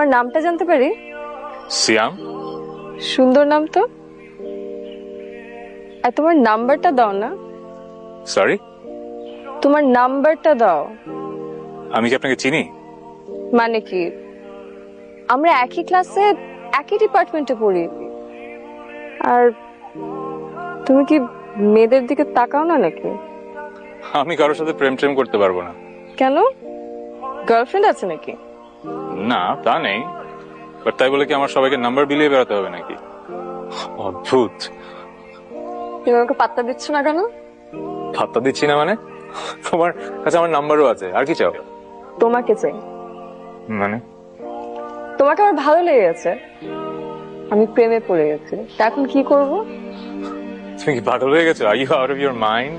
আমার নামটা জানতে পারি? সিয়াম। সুন্দর নাম তো। আর তোমার নাম্বারটা দাও না। সরি, তোমার নাম্বারটা দাও। আমি কি আপনাকে চিনি? মানে কি, আমরা একই ক্লাসে একই ডিপার্টমেন্টে পড়ি। আর তুমি কি মেয়েদের দিকে তাকাও না নাকি? আমি কারোর সাথে প্রেম টেম করতে পারবো না। কেন, গার্লফ্রেন্ড আছে নাকি? না, তা নেই। বাট তাই বলে কি আমার সবাইকে নাম্বার বিলিয়ে বেড়াতে হবে নাকি? অদ্ভুত। তুমি আমাকে পাত্তা দিচ্ছ না কেন? পাত্তা দিচ্ছি না মানে? তোমার কাছে আমার নাম্বারও আছে, আর কি চাও? তোমাকে চাই। মানে তোমাকে আমার ভালো লেগে গেছে, আমি প্রেমে পড়ে গেছি। তা এখন কি করব? তুমি কি পাগল হয়ে গেছো? Are you out of your mind?